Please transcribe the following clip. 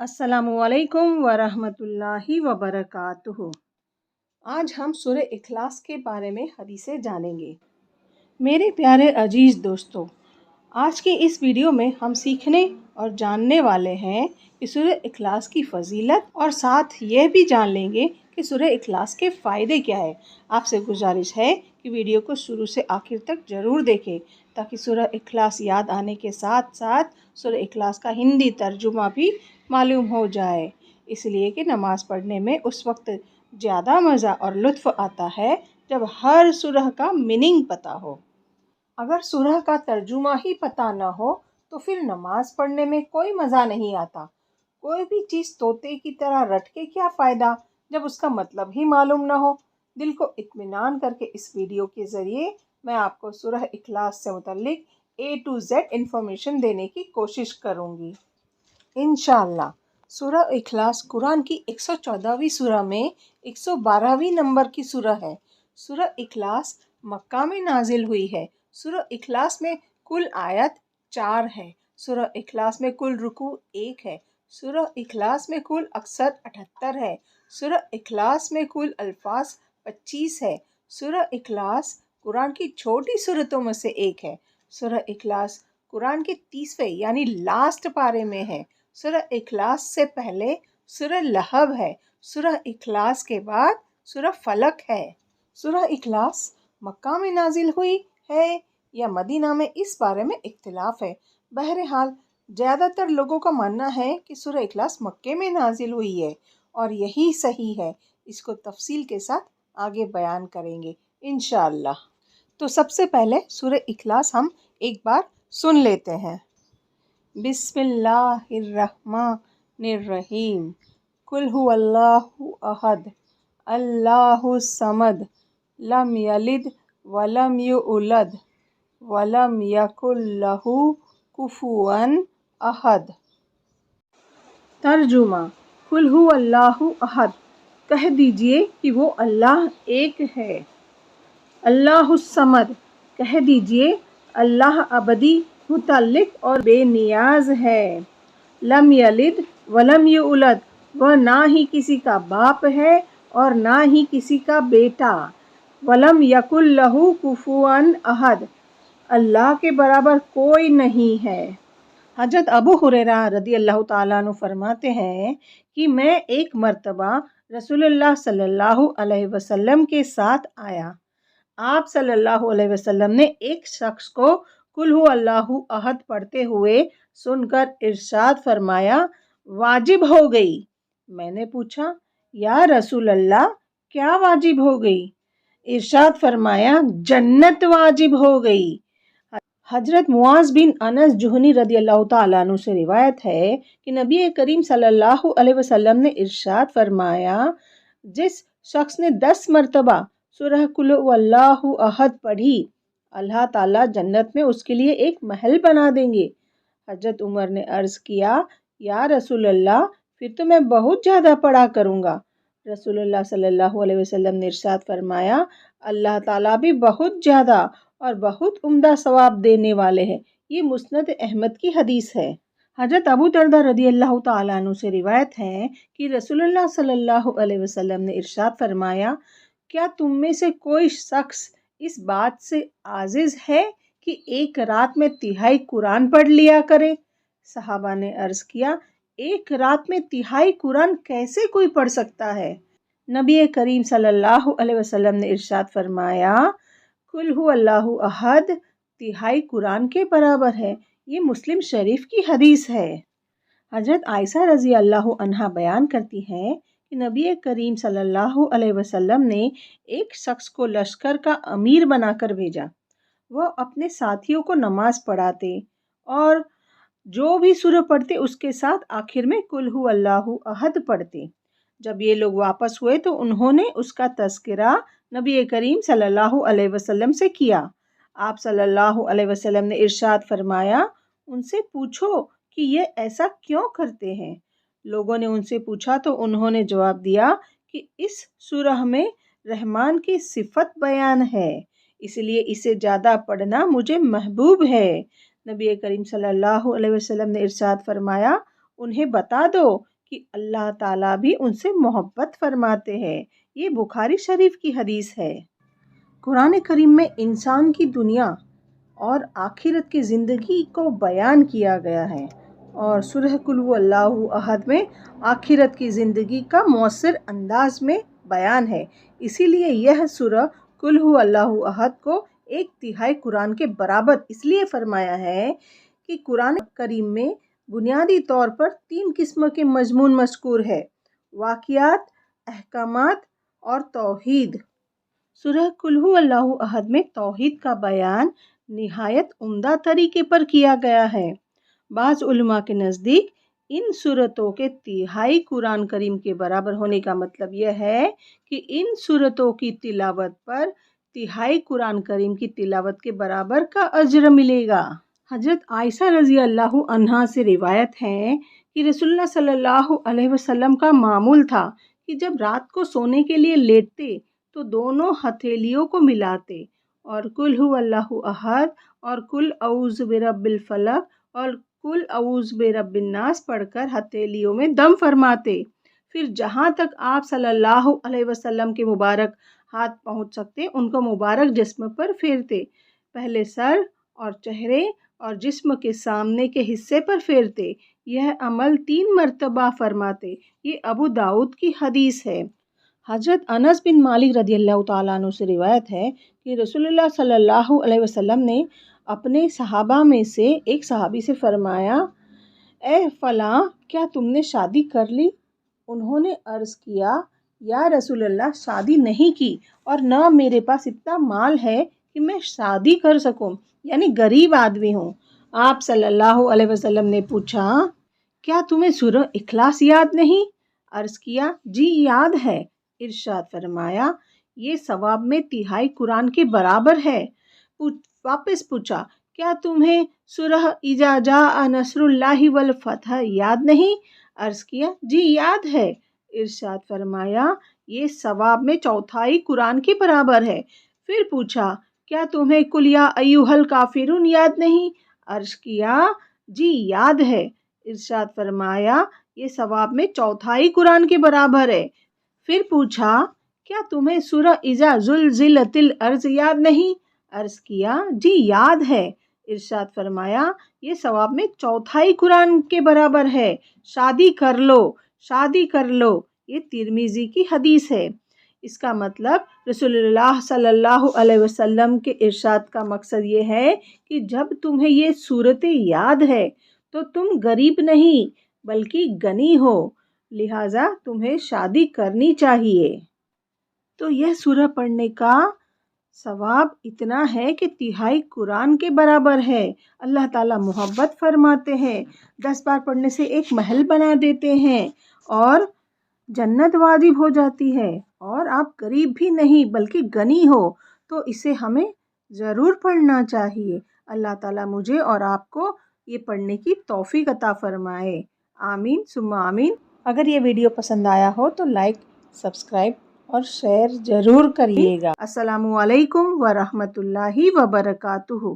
अस्सलामु अलैकुम वरहमतुल्लाहि वबरकातुहू। आज हम सूरह इखलास के बारे में हदीसें जानेंगे। मेरे प्यारे अजीज़ दोस्तों, आज की इस वीडियो में हम सीखने और जानने वाले हैं कि सूरह इखलास की फजीलत, और साथ ये भी जान लेंगे कि सूरह इखलास के फ़ायदे क्या है। आपसे गुजारिश है कि वीडियो को शुरू से आखिर तक ज़रूर देखें ताकि सूरह इखलास याद आने के साथ साथ सूरह इखलास का हिंदी तर्जुमा भी मालूम हो जाए। इसलिए कि नमाज़ पढ़ने में उस वक्त ज़्यादा मज़ा और लुत्फ़ आता है जब हर सूरह का मीनिंग पता हो। अगर सूरह का तर्जुमा ही पता न हो तो फिर नमाज़ पढ़ने में कोई मज़ा नहीं आता। कोई भी चीज़ तोते की तरह रट के क्या फ़ायदा जब उसका मतलब ही मालूम न हो। दिल को इत्मीनान करके इस वीडियो के ज़रिए मैं आपको सूरह इखलास से मुतल्लिक A to Z इंफॉर्मेशन देने की कोशिश करूँगी इंशाअल्लाह। सूरह इखलास कुरान की 114वीं सूरह में 112वीं नंबर की सूरह है। सूरह इखलास मक्का में नाजिल हुई है। सूरह इखलास में कुल आयत 4 है। सूरह इखलास में कुल रुकू 1 है। सूरह इखलास में कुल अक्सर 78 है। सूरह इखलास में कुल अल्फाज 25 है। सूरह इखलास कुरान की छोटी सूरतों में से एक है। सूरह इखलास कुरान के 30वें यानी लास्ट पारे में है। सूरह इखलास से पहले सूरह लहब है। सूरह इखलास के बाद सूरह फलक है। सूरह इखलास मक्का में नाजिल हुई है या मदीना में, इस बारे में इख्तिलाफ है। बहरहाल ज़्यादातर लोगों का मानना है कि सूरह इखलास मक्के में नाजिल हुई है और यही सही है। इसको तफसील के साथ आगे बयान करेंगे इंशाअल्लाह। तो सबसे पहले सूरह इखलास हम एक बार सुन लेते हैं। बिस्मिल्लाहिर्रहमानिर्रहीम। कुल हुवल्लाहु अहद, अल्लाहु समद, लम यलिद वलम युलद वलम यकुल लहू कुफुवन अहद। तर्जुमा। कुल हुवल्लाहु अहद, कह दीजिए कि वो अल्लाह एक है। अल्लाहु समद, कह दीजिए अल्लाह अबदी, मुतल्लिक और बेनियाज है। लम यलिद वलम युलद, वह ना ही किसी का बाप है और ना ही किसी का बेटा। वलम यकुल लहू कुफुवन अहद, अल्लाह के बराबर कोई नहीं है। हजरत अबू हुरैरा रदी अल्लाह ताला अन्हु फरमाते हैं कि मैं एक मर्तबा रसूलुल्लाह सल्लल्लाहु अलैहि वसल्लम के साथ आया। आप सल्लल्लाहु अलैहि वसल्लम ने एक शख्स को कुल हु अल्लाहु अहद पढ़ते हुए सुनकर इरशाद फरमाया, वाजिब हो गई। मैंने पूछा, या रसूल अल्लाह, क्या वाजिब हो गई? इरशाद फरमाया, जन्नत वाजिब हो गई। हजरत मुआज बिन अनस जुहनी रदी अल्लाह ताला अन्हु से रिवायत है कि नबी करीम सल्लल्लाहु अलैहि वसल्लम ने इरशाद फरमाया, जिस शख्स ने 10 मरतबा सूरह कुल हुवल्लाहु अहद पढ़ी, अल्लाह ताला जन्नत में उसके लिए एक महल बना देंगे। हजरत उमर ने अर्ज़ किया, या रसूल अल्लाह, फिर तो मैं बहुत ज़्यादा पढ़ा करूँगा। रसूलुल्लाह सल्लल्लाहु अलैहि वसल्लम ने इरशाद फरमाया, अल्लाह ताला भी बहुत ज़्यादा और बहुत उम्दा सवाब देने वाले हैं। ये मुस्नद अहमद की हदीस है। हजरत अबू दरदा रदी अल्लाह ताला अन्हु से रिवायत है कि रसूलुल्लाह सल्लल्लाहु अलैहि वसल्लम ने इरशाद फरमाया, क्या तुम में से कोई शख्स इस बात से आजिज है कि एक रात में तिहाई कुरान पढ़ लिया करे? सहाबा ने अर्ज़ किया, एक रात में तिहाई कुरान कैसे कोई पढ़ सकता है? नबी करीम सल्लल्लाहु अलैहि वसल्लम ने इरशाद फरमाया, कुल हुवल्लाहु अहद तिहाई कुरान के बराबर है। ये मुस्लिम शरीफ की हदीस है। हजरत आयशा रजी अल्लाह अन्हा बयान करती हैं कि नबी करीम सल्लल्लाहु अलैहि वसल्लम ने एक शख्स को लश्कर का अमीर बनाकर भेजा। वह अपने साथियों को नमाज पढ़ाते और जो भी सूरह पढ़ते उसके साथ आखिर में कुल हुवल्लाहु अहद पढ़ते। जब ये लोग वापस हुए तो उन्होंने उसका तज़किरा नबी करीम सल्लल्लाहु अलैहि वसल्लम से किया। आप सल्लल्लाहु अलैहि वसल्लम ने इरशाद फरमाया, उनसे पूछो कि ये ऐसा क्यों करते हैं। लोगों ने उनसे पूछा तो उन्होंने जवाब दिया कि इस सूरह में रहमान की सिफत बयान है, इसलिए इसे ज़्यादा पढ़ना मुझे महबूब है। नबी करीम सल्लल्लाहु अलैहि वसल्लम ने इरशाद फरमाया, उन्हें बता दो کہ اللہ تعالیٰ بھی ان سے محبت فرماتے ہیں۔ یہ بخاری شریف کی حدیث ہے۔ قرآن کریم میں انسان کی دنیا اور آخرت کی زندگی کو بیان کیا گیا ہے، اور سورہ قل هو اللہ احد میں آخرت کی زندگی کا مؤثر انداز میں بیان ہے۔ اسی لیے یہ سورہ قل هو اللہ احد کو 1/3 قرآن کے برابر اس لیے فرمایا ہے کہ قرآن کریم میں بنیادی طور پر 3 قسم کے مضمون مذکور ہے: واقعات، احکامات اور توحید۔ سورہ قل هو اللہ احد میں توحید کا بیان نہایت عمدہ طریقے پر کیا گیا ہے۔ بعض علماء کے نزدیک ان سورتوں کے 1/3 قرآن کریم کے برابر ہونے کا مطلب یہ ہے کہ ان سورتوں کی تلاوت پر 1/3 قرآن کریم کی تلاوت کے برابر کا اجر ملے گا۔ حضرت عائشہ رضی اللہ عنہا سے روایت ہے کہ رسول اللہ صلی اللہ علیہ وسلم کا معمول تھا کہ جب رات کو سونے کے لیے لیٹتے تو دونوں ہتھیلیوں کو ملاتے اور قل هو اللہ احد اور قل اعوذ برب الفلق اور قل اعوذ برب الناس پڑھ کر ہتھیلیوں میں دم فرماتے، پھر جہاں تک آپ صلی اللہ علیہ وسلم کے مبارک ہاتھ پہنچ سکتے ان کو مبارک جسم پر پھیرتے، پہلے سر اور چہرے اور جسم کے سامنے کے حصے پر پھیرتے۔ یہ عمل 3 مرتبہ فرماتے۔ یہ ابو داؤد کی حدیث ہے۔ حضرت انس بن مالک رضی اللہ تعالیٰ عنہ سے روایت ہے کہ رسول اللہ صلی اللہ علیہ وسلم نے اپنے صحابہ میں سے ایک صحابی سے فرمایا: اے فلاں، کیا تم نے شادی کر لی؟ انہوں نے عرض کیا: یا رسول اللہ، شادی نہیں کی، اور نہ میرے پاس اتنا مال ہے کہ میں شادی کر سکوں، یعنی غریب آدمی ہوں۔ آپ صلی اللہ علیہ وسلم نے پوچھا: کیا تمہیں سورہ اخلاص یاد نہیں؟ عرض کیا: جی یاد ہے۔ ارشاد فرمایا: یہ ثواب میں 1/3 قرآن کے برابر ہے۔ واپس پوچھا: کیا تمہیں سورہ اذا جاء نصر اللہ والفتح یاد نہیں؟ عرض کیا: جی یاد ہے۔ ارشاد فرمایا: یہ ثواب میں 1/4 قرآن کے برابر ہے۔ پھر پوچھا: کیا تمہیں قل یا ایھا الکافرون یاد نہیں؟ عرض کیا: جی یاد ہے۔ ارشاد فرمایا: یہ ثواب میں 1/4 قرآن کے برابر ہے۔ پھر پوچھا: کیا تمہیں سورہ اذا زلزلت الارض یاد نہیں؟ عرض کیا: جی یاد ہے۔ ارشاد فرمایا: یہ ثواب میں 1/4 قرآن کے برابر ہے۔ شادی کر لو، شادی کر لو۔ یہ ترمذی کی حدیث ہے۔ اس کا مطلب رسول اللہ صلی اللہ علیہ وسلم کے ارشاد کا مقصد یہ ہے کہ جب تمہیں یہ صورتیں یاد ہے تو تم غریب نہیں بلکہ غنی ہو، لہٰذا تمہیں شادی کرنی چاہیے۔ تو یہ سورہ پڑھنے کا ثواب اتنا ہے کہ 1/3 قرآن کے برابر ہے۔ اللہ تعالیٰ محبت فرماتے ہیں، 10 بار پڑھنے سے ایک محل بنا دیتے ہیں اور جنت واجب ہو جاتی ہے، اور آپ غریب بھی نہیں بلکہ غنی ہو، تو اسے ہمیں ضرور پڑھنا چاہیے۔ اللہ تعالیٰ مجھے اور آپ کو یہ پڑھنے کی توفیق عطا فرمائے۔ آمین ثم آمین۔ اگر یہ ویڈیو پسند آیا ہو تو لائک، سبسکرائب اور شیئر ضرور کریے گا۔ السلام علیکم ورحمۃ اللہ وبرکاتہ۔